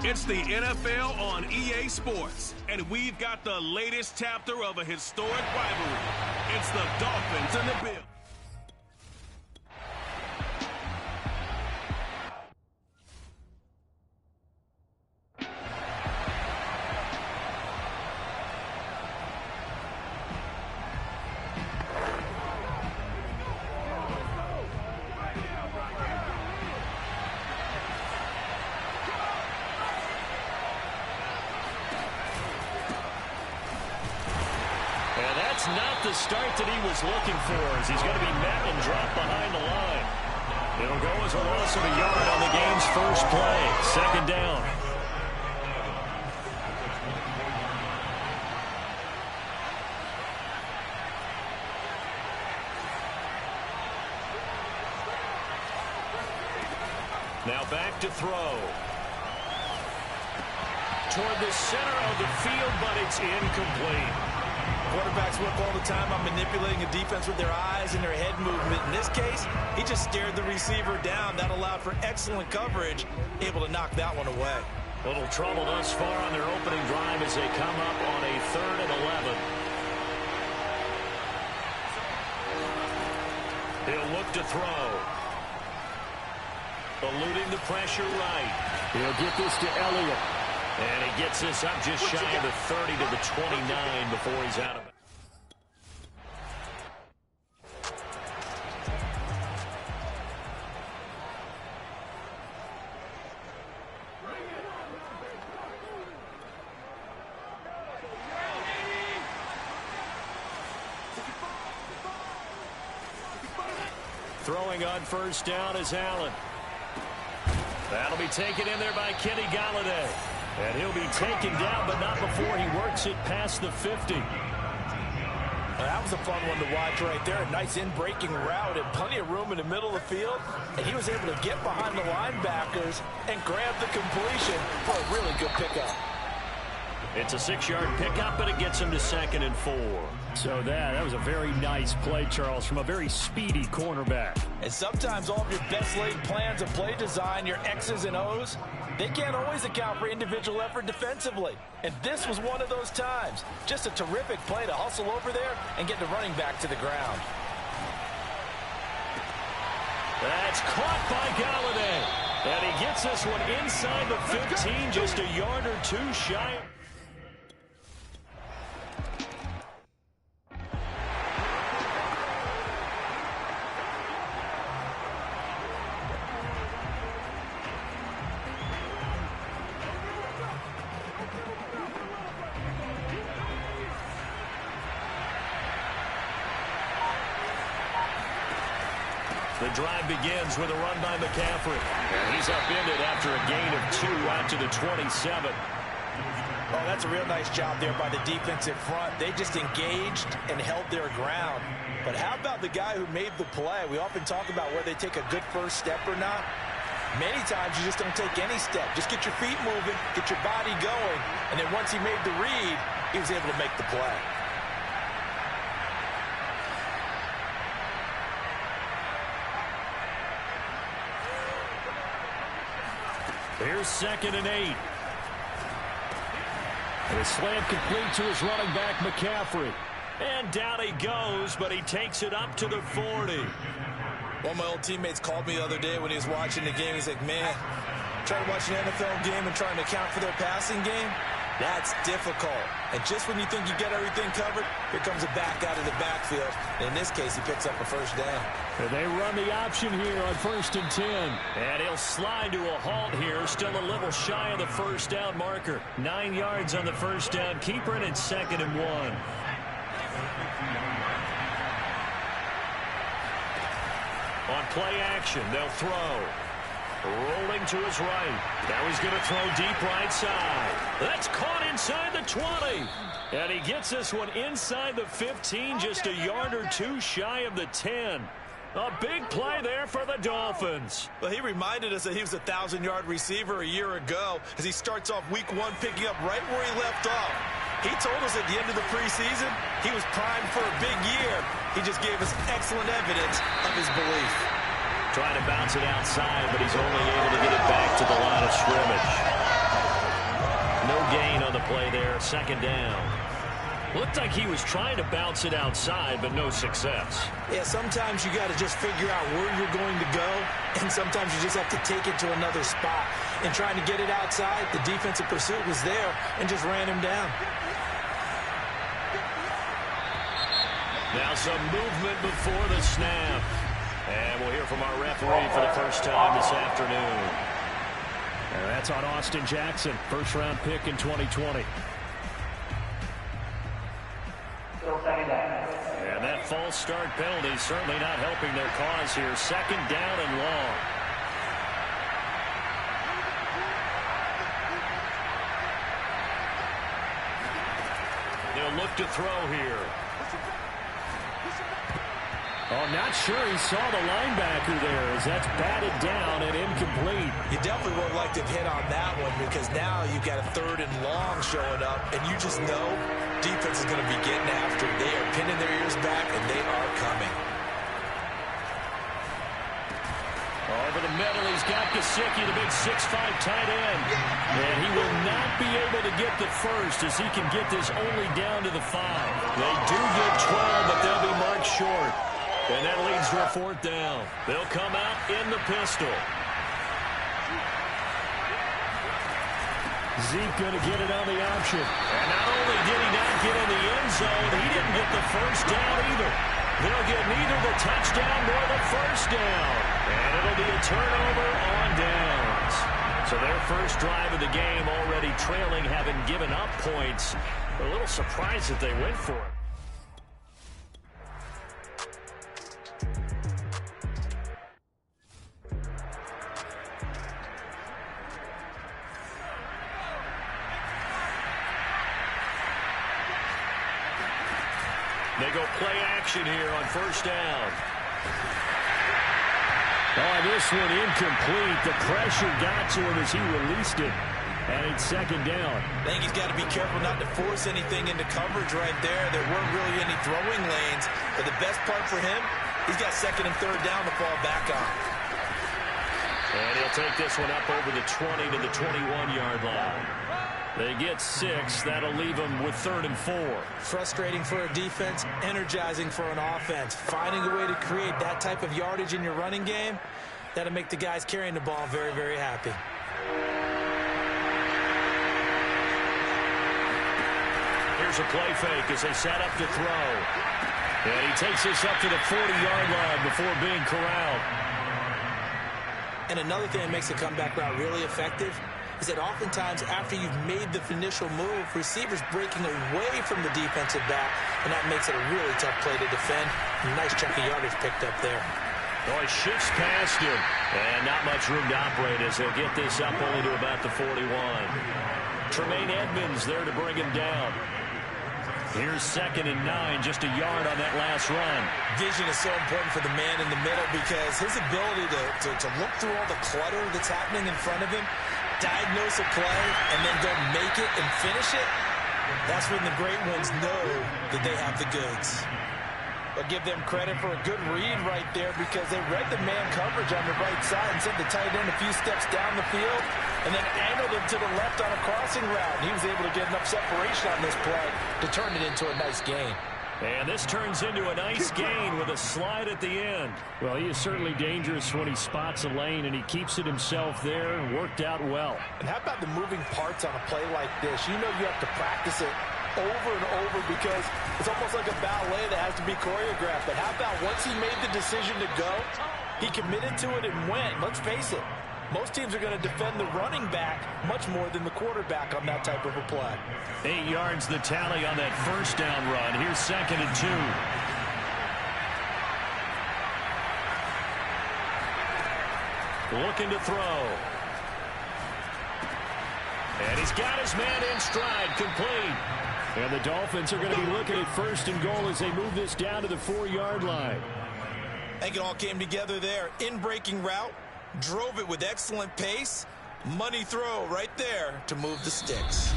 It's the NFL on EA Sports, and we've got the latest chapter of a historic rivalry. It's the Dolphins and the Bills. Not the start that he was looking for, as he's going to be met and dropped behind the line. It'll go as a loss of a yard on the game's first play. Second down. Now back to throw. Toward the center of the field, but it's incomplete. Quarterbacks work all the time on manipulating a defense with their eyes and their head movement. In this case, he just stared the receiver down. That allowed for excellent coverage, able to knock that one away. Little trouble thus far on their opening drive as they come up on a 3rd and 11. He'll look to throw. Eluding the pressure right. He'll get this to Elliott. And he gets this up just shy of the 30 to the 29 before he's out of it. Throwing on first down is Allen. That'll be taken in there by Kenny Golladay. And he'll be taken down, but not before he works it past the 50. Well, that was a fun one to watch right there. A nice in-breaking route and plenty of room in the middle of the field. And he was able to get behind the linebackers and grab the completion for a really good pickup. It's a 6-yard pickup, but it gets him to 2nd and 4. So that was a very nice play, Charles, from a very speedy cornerback. And sometimes all of your best laid plans of play design, your X's and O's, they can't always account for individual effort defensively. And this was one of those times. Just a terrific play to hustle over there and get the running back to the ground. That's caught by Golladay. And he gets this one inside the 15, just a yard or two shy. The drive begins with a run by McCaffrey. And he's upended after a gain of 2 out to the 27. Oh, that's a real nice job there by the defensive front. They just engaged and held their ground. But how about the guy who made the play? We often talk about whether they take a good first step or not. Many times you just don't take any step. Just get your feet moving, get your body going. And then once he made the read, he was able to make the play. Here's 2nd and 8. And a slam complete to his running back, McCaffrey. And down he goes, but he takes it up to the 40. One of my old teammates called me the other day when he was watching the game. He's like, man, trying to watch an NFL game and trying to account for their passing game, that's difficult. And just when you think you get everything covered, here comes a back out of the backfield. And in this case, he picks up a first down. And they run the option here on 1st and 10. And he'll slide to a halt here, still a little shy of the first down marker. 9 yards on the first down. Keeper, and it's 2nd and 1. On play action, they'll throw. Rolling to his right. Now he's going to throw deep right side. That's caught inside the 20. And he gets this one inside the 15, just a yard or two shy of the 10. A big play there for the Dolphins. Well, he reminded us that he was a 1,000-yard receiver a year ago as he starts off week 1 picking up right where he left off. He told us at the end of the preseason he was primed for a big year. He just gave us excellent evidence of his belief. Trying to bounce it outside, but he's only able to get it back to the line of scrimmage. No gain on the play there. Second down. Looked like he was trying to bounce it outside, but no success. Yeah, sometimes you got to just figure out where you're going to go, and sometimes you just have to take it to another spot. And trying to get it outside, the defensive pursuit was there and just ran him down. Now some movement before the snap. And we'll hear from our referee for the first time this afternoon. And that's on Austin Jackson, first-round pick in 2020. And that false start penalty certainly not helping their cause here. Second down and long. They'll look to throw here. Oh, not sure he saw the linebacker there as that's batted down and incomplete. You definitely would like to hit on that one because now you've got a third and long showing up, and you just know defense is going to be getting after. They are pinning their ears back, and they are coming. Over the middle, he's got Gesicki, the big 6'5" tight end. And he will not be able to get the first as he can get this only down to the 5. They do get 12, but they'll be marked short. And that leads to a fourth down. They'll come out in the pistol. Zeke going to get it on the option. And not only did he not get in the end zone, he didn't get the first down either. They'll get neither the touchdown nor the first down. And it'll be a turnover on downs. So their first drive of the game already trailing, having given up points. They're a little surprised that they went for it. They go play action here on first down. Oh, this one incomplete. The pressure got to him as he released it. And it's second down. I think he's got to be careful not to force anything into coverage right there. There weren't really any throwing lanes. But the best part for him, he's got second and third down to fall back on. And he'll take this one up over the 20 to the 21-yard line. They get 6. That'll leave them with 3rd and 4. Frustrating for a defense, energizing for an offense. Finding a way to create that type of yardage in your running game, that'll make the guys carrying the ball very, very happy. Here's a play fake as they set up to throw. And he takes this up to the 40-yard line before being corralled. And another thing that makes the comeback route really effective is that oftentimes after you've made the initial move, receivers breaking away from the defensive back, and that makes it a really tough play to defend. Nice chunk of yardage picked up there. Oh, he shifts past him. And not much room to operate as they'll get this up only to about the 41. Tremaine Edmonds there to bring him down. Here's 2nd and 9, just a yard on that last run. Vision is so important for the man in the middle because his ability to look through all the clutter that's happening in front of him, diagnose a play, and then go make it and finish it, that's when the great ones know that they have the goods. But give them credit for a good read right there because they read the man coverage on the right side and sent the tight end a few steps down the field and then angled him to the left on a crossing route. And he was able to get enough separation on this play to turn it into a nice gain. And this turns into a nice gain with a slide at the end. Well, he is certainly dangerous when he spots a lane, and he keeps it himself there and worked out well. And how about the moving parts on a play like this? You know you have to practice it over and over because it's almost like a ballet that has to be choreographed. But how about once he made the decision to go, he committed to it and went. Let's face it, most teams are going to defend the running back much more than the quarterback on that type of a play. 8 yards the tally on that first down run. Here's 2nd and 2. Looking to throw. And he's got his man in stride, complete. And the Dolphins are going to be looking at 1st and goal as they move this down to the 4-yard line. I think it all came together there. In-breaking route, drove it with excellent pace. Money throw right there to move the sticks.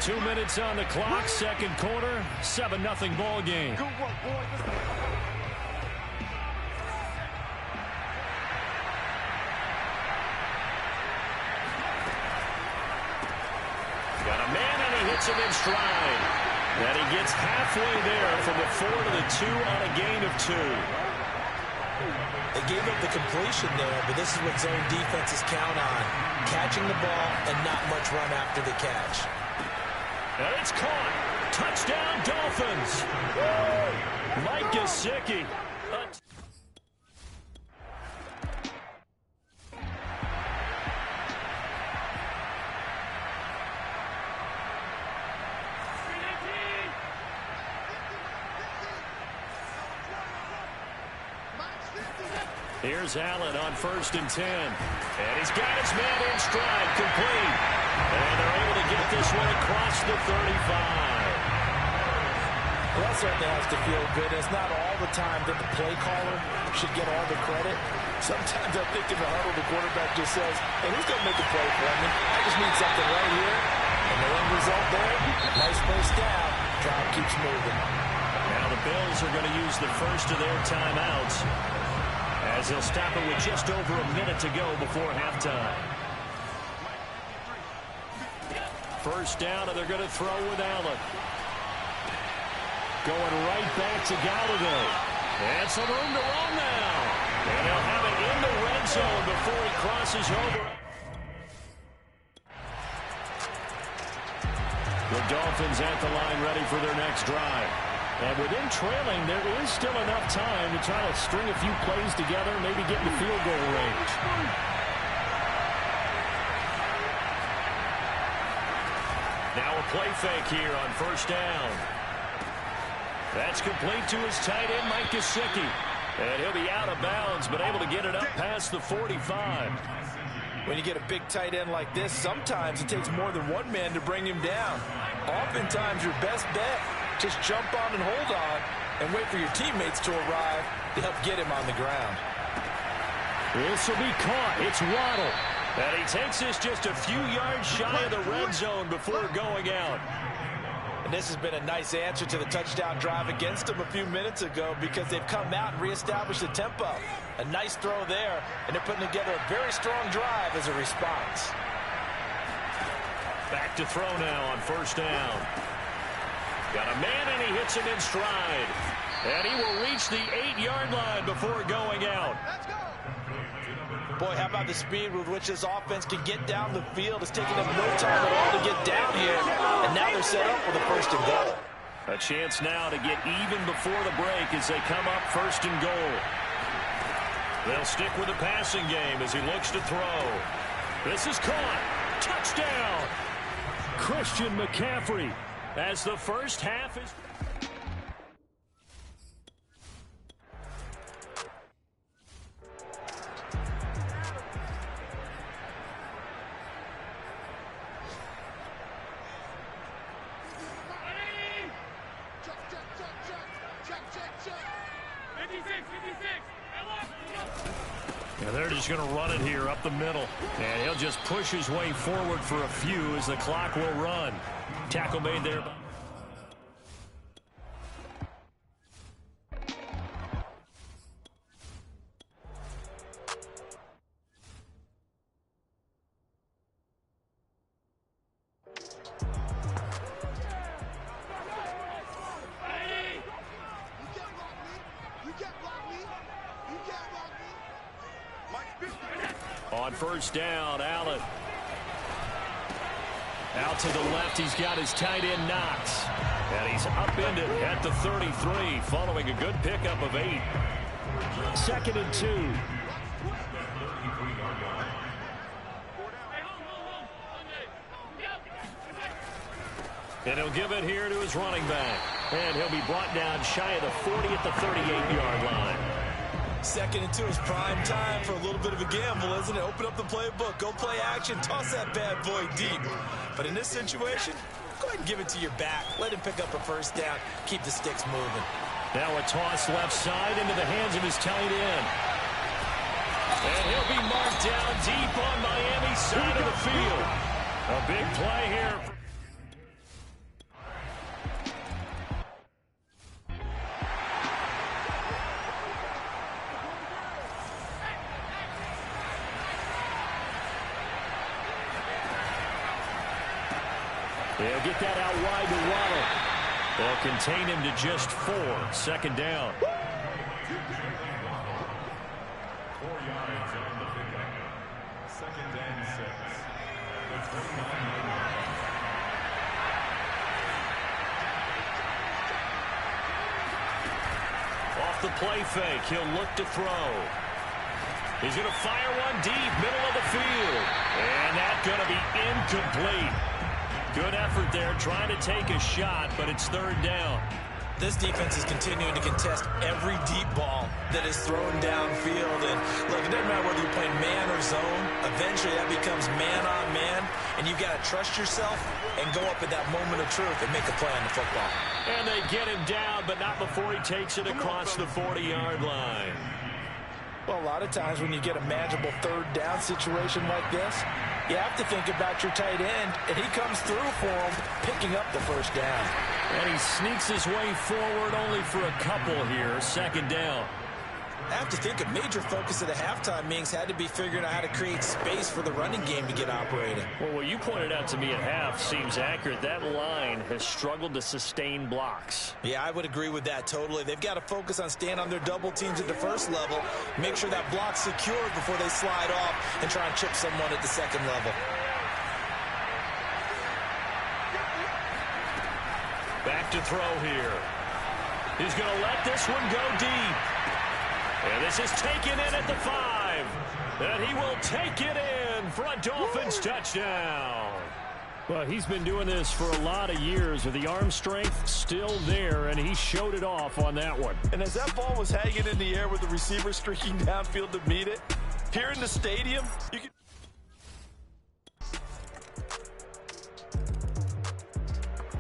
2 minutes on the clock, second quarter, 7-0 ball game. Good work, boy. hits him in stride. And he gets halfway there from the 4 to the 2 on a gain of 2. They gave up the completion there, but this is what zone defenses count on. Catching the ball and not much run after the catch. And it's caught. Touchdown, Dolphins. Mike Gesicki. Here's Allen on 1st and 10. And he's got his man in stride, complete. And they're able to get this one across the 35. Well, that certainly has to feel good. It's not all the time that the play caller should get all the credit. Sometimes I think in the huddle, the quarterback just says, hey, who's going to make a play for me? I just need something right here. And the end result there, nice first down. Drive keeps moving. Now the Bills are going to use the first of their timeouts, as they'll stop it with just over a minute to go before halftime. First down, and they're going to throw with Allen. Going right back to Galladay. And some room to run now. And they'll have it in the red zone before he crosses over. The Dolphins at the line ready for their next drive. And within trailing, there is still enough time to try to string a few plays together, maybe get into field goal range. Now a play fake here on first down. That's complete to his tight end, Mike Gesicki. And he'll be out of bounds, but able to get it up past the 45. When you get a big tight end like this, sometimes it takes more than one man to bring him down. Oftentimes, your best bet, just jump on and hold on and wait for your teammates to arrive to help get him on the ground. This will be caught. It's Waddle. And he takes this just a few yards shy of the red zone before going out. And this has been a nice answer to the touchdown drive against them a few minutes ago, because they've come out and reestablished the tempo. A nice throw there, and they're putting together a very strong drive as a response. Back to throw now on first down. Got a man, and he hits him in stride. And he will reach the 8-yard line before going out. Boy, how about the speed with which this offense can get down the field? It's taking them no time at all to get down here. And now they're set up for the 1st and goal. A chance now to get even before the break as they come up 1st and goal. They'll stick with the passing game as he looks to throw. This is caught. Touchdown. Christian McCaffrey, as the first half is... Yeah, they're just going to run it here up the middle. And he'll just push his way forward for a few as the clock will run. Tackle made there. On first down, Allen. Out to the left, he's got his tight end Knox. And he's upended at the 33, following a good pickup of 8. 2nd and 2. And he'll give it here to his running back. And he'll be brought down shy of the 40 at the 38-yard line. 2nd and 2 is prime time for a little bit of a gamble, isn't it? Open up the playbook, go play action, toss that bad boy deep. But in this situation, go ahead and give it to your back. Let him pick up a first down, keep the sticks moving. Now a toss left side into the hands of his tight end. And he'll be marked down deep on Miami's side of the field. A big play here. They'll get that out wide to Waddle. They'll contain him to just 4. Second down. 4 yards on the pickup. Second and 6. Off the play fake, he'll look to throw. He's going to fire one deep, middle of the field. And that's going to be incomplete. Good effort there, trying to take a shot, but it's third down. This defense is continuing to contest every deep ball that is thrown downfield. And look, it doesn't matter whether you're playing man or zone. Eventually, that becomes man on man. And you've got to trust yourself and go up at that moment of truth and make a play on the football. And they get him down, but not before he takes it across the 40-yard line. Well, a lot of times when you get a manageable third down situation like this, you have to think about your tight end, and he comes through for him, picking up the first down. And he sneaks his way forward only for a couple here. Second down. I have to think a major focus of the halftime meetings had to be figuring out how to create space for the running game to get operating. Well, what you pointed out to me at half seems accurate. That line has struggled to sustain blocks. Yeah, I would agree with that totally. They've got to focus on staying on their double teams at the first level, make sure that block's secured before they slide off and try and chip someone at the second level. Back to throw here. He's going to let this one go deep. And this is taken in at the 5. And he will take it in for a Dolphins touchdown. Well, he's been doing this for a lot of years with the arm strength still there, and he showed it off on that one. And as that ball was hanging in the air with the receiver streaking downfield to meet it, here in the stadium, you can...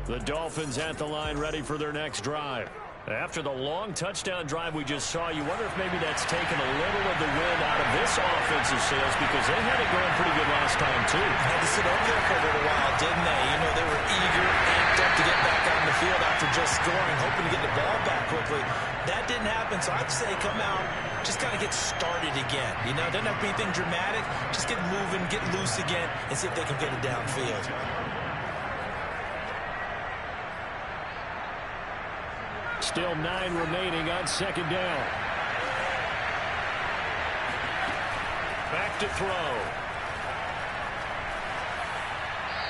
The Dolphins at the line ready for their next drive. After the long touchdown drive we just saw, you wonder if maybe that's taken a little of the wind out of this offensive sails because they had it going pretty good last time, too. Had to sit over there for a little while, didn't they? You know, they were eager, amped up to get back on the field after just scoring, hoping to get the ball back quickly. That didn't happen, so I'd say come out, just kind of get started again. You know, doesn't have to be anything dramatic. Just get moving, get loose again, and see if they can get it downfield. Still 9 remaining on second down. Back to throw.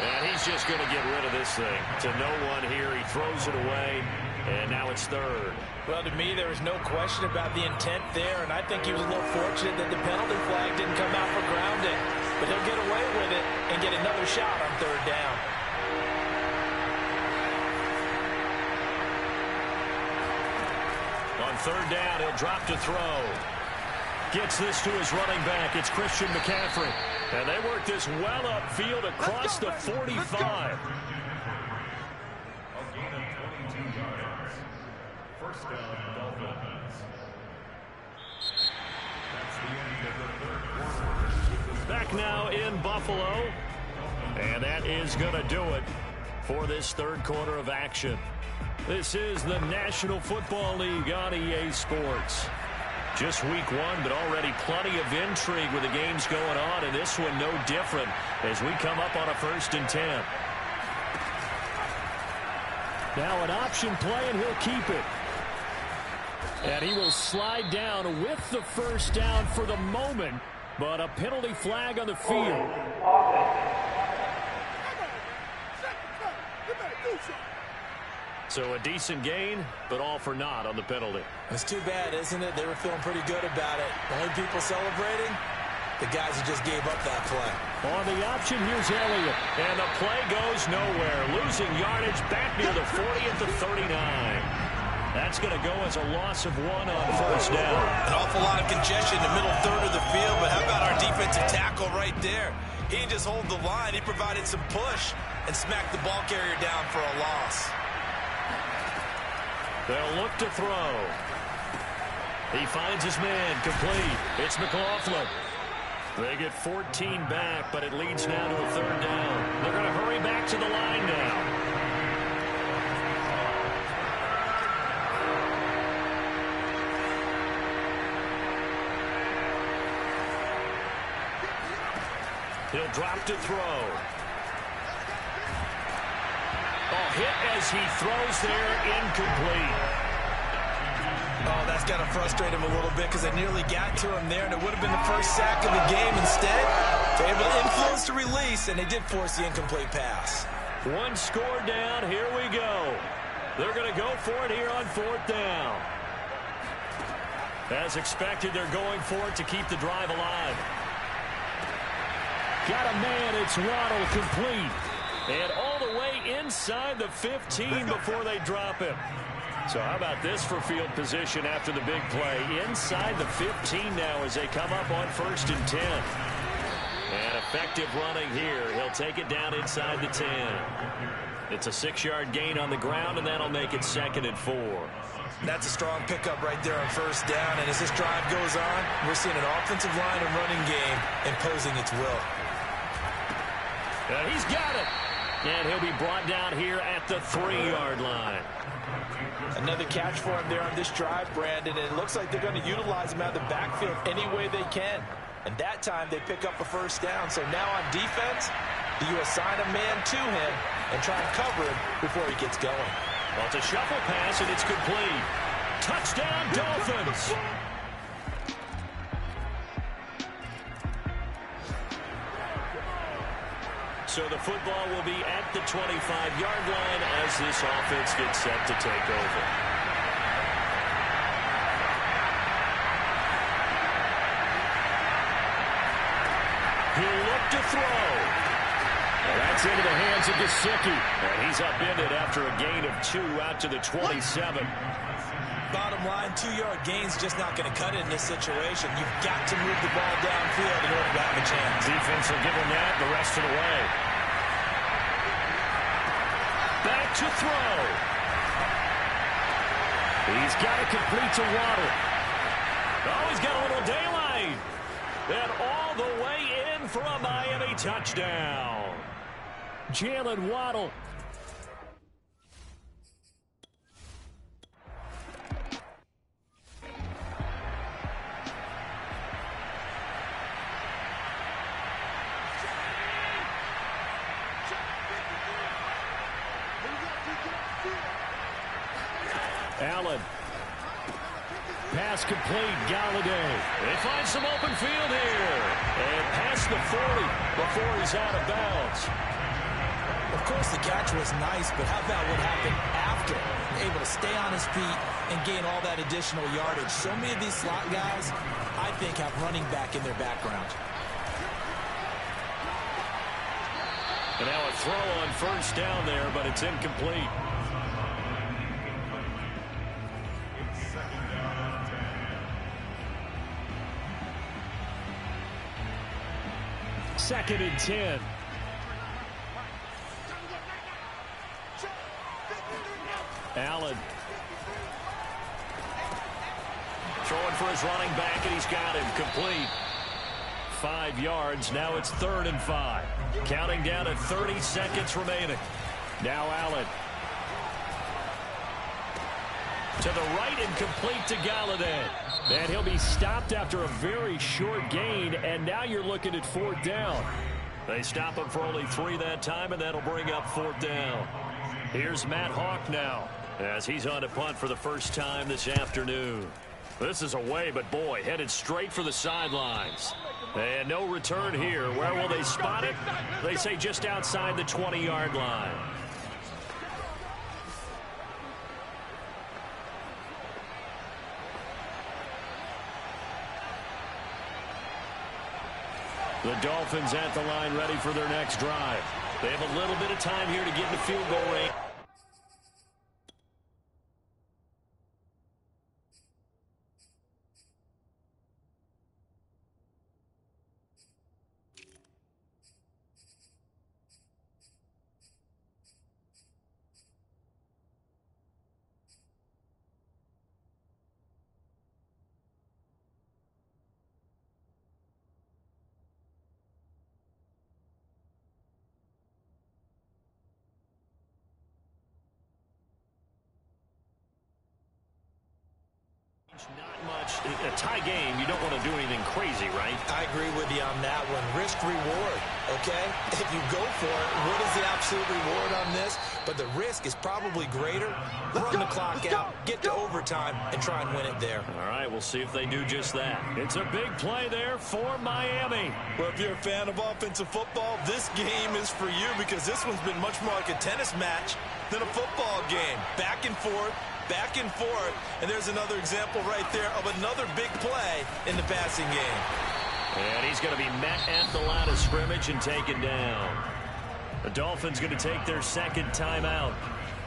And he's just going to get rid of this thing. To no one here. He throws it away. And now it's third. Well, to me, there was no question about the intent there. And I think he was a little fortunate that the penalty flag didn't come out for grounding. But he'll get away with it and get another shot on third down. On third down, he'll drop to throw. Gets this to his running back. It's Christian McCaffrey. And they work this well upfield across the 45. A gain of 22 yards. First down, Dolphins. That's the end of the third quarter. Back now in Buffalo. And that is going to do it for this third quarter of action. This is the National Football League on EA Sports. Just week 1, but already plenty of intrigue with the games going on, and this one no different as we come up on a 1st and 10. Now an option play, and he'll keep it. And he will slide down with the first down for the moment, but a penalty flag on the field. So a decent gain, but all for naught on the penalty. It's too bad, isn't it? They were feeling pretty good about it. The only people celebrating, the guys who just gave up that play. On the option, here's Elliott. And the play goes nowhere. Losing yardage back near the 40 at the 39. That's going to go as a loss of 1 on first down. An awful lot of congestion in the middle third of the field, but how about our defensive tackle right there? He didn't just hold the line. He provided some push and smacked the ball carrier down for a loss. They'll look to throw. He finds his man complete. It's McLaughlin. They get 14 back, but it leads now to a third down. They're going to hurry back to the line now. He'll drop to throw. as he throws there incomplete. Oh, that's got to frustrate him a little bit because they nearly got to him there, and it would have been the first sack of the game. Instead, they were able to influence the release, and they did force the incomplete pass. One score down. Here we go. They're going to go for it here on 4th down. As expected, they're going for it to keep the drive alive. Got a man. It's Waddle, complete. And all the way inside the 15 before they drop him. So how about this for field position after the big play? Inside the 15 now as they come up on 1st and 10. And effective running here. He'll take it down inside the 10. It's a 6-yard gain on the ground, and that'll make it 2nd and 4. That's a strong pickup right there on 1st down. And as this drive goes on, we're seeing an offensive line and running game imposing its will. And he's got it. And he'll be brought down here at the 3-yard line. Another catch for him there on this drive, Brandon. And it looks like they're going to utilize him out of the backfield any way they can. And that time they pick up a 1st down. So now on defense, you assign a man to him and try and cover him before he gets going. Well, it's a shuffle pass, and it's complete. Touchdown, Dolphins. So the football will be at the 25-yard line as this offense gets set to take over. He'll look to throw. Well, that's into the hands of Gesicki. And he's upended after a gain of 2 out to the 27. Bottom line, 2-yard gain's just not going to cut it in this situation. You've got to move the ball downfield in order to have a chance. Defense will give him that the rest of the way. Back to throw. He's got it complete to Waddle. Oh, he's got a little daylight. And all the way in for a Miami touchdown. Jalen Waddle. Allen. Pass complete. Galladay. They find some open field here. And past the 40 before he's out of bounds. Of course, the catch was nice, but how about what happened after? Able to stay on his feet and gain all that additional yardage. So many of these slot guys, I think, have running back in their background. And now a throw on 1st down there, but it's incomplete. Second and 10. Allen. Throwing for his running back, and he's got him complete. 5 yards. Now it's 3rd and 5. Counting down at 30 seconds remaining. Now Allen. To the right and complete to Galladay. And he'll be stopped after a very short gain, and now you're looking at 4th down. They stop him for only 3 that time, and that'll bring up 4th down. Here's Matt Hawk now as he's on to punt for the first time this afternoon. This is away, but boy, headed straight for the sidelines. And no return here. Where will they spot it? They say just outside the 20-yard line. The Dolphins at the line ready for their next drive. They have a little bit of time here to get in the field goal range. Not much. A tie game, you don't want to do anything crazy, right? I agree with you on that one. Risk reward, okay? If you go for it, what is the absolute reward on this? But the risk is probably greater. Run the clock out, get to overtime, and try and win it there. All right, we'll see if they do just that. It's a big play there for Miami. Well, if you're a fan of offensive football, this game is for you because this one's been much more like a tennis match than a football game. Back and forth, and there's another example right there of another big play in the passing game. And he's going to be met at the line of scrimmage and taken down. The Dolphins going to take their second timeout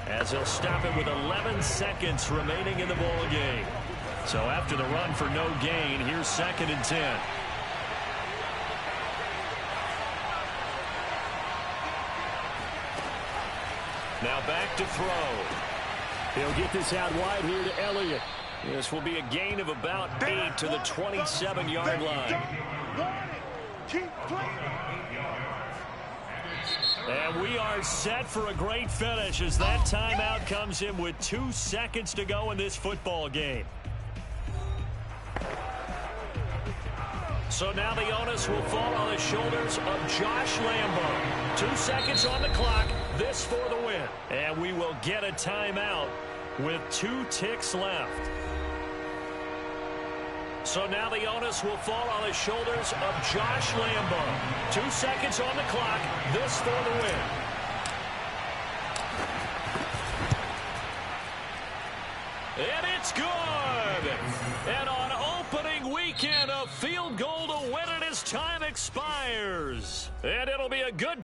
as they'll stop it with 11 seconds remaining in the ball game. So after the run for no gain, here's 2nd and 10. Now back to throw. He'll get this out wide here to Elliott. This will be a gain of about 8 to the 27-yard line. And we are set for a great finish as that timeout comes in with 2 seconds to go in this football game. So now the onus will fall on the shoulders of Josh Lambo. 2 seconds on the clock. This for the win. And we will get a timeout with 2 ticks left. So now the onus will fall on the shoulders of Josh Lambo. 2 seconds on the clock. This for the win. And it's good. And on opening weekend, a field goal to win it as time expires. And it'll be a good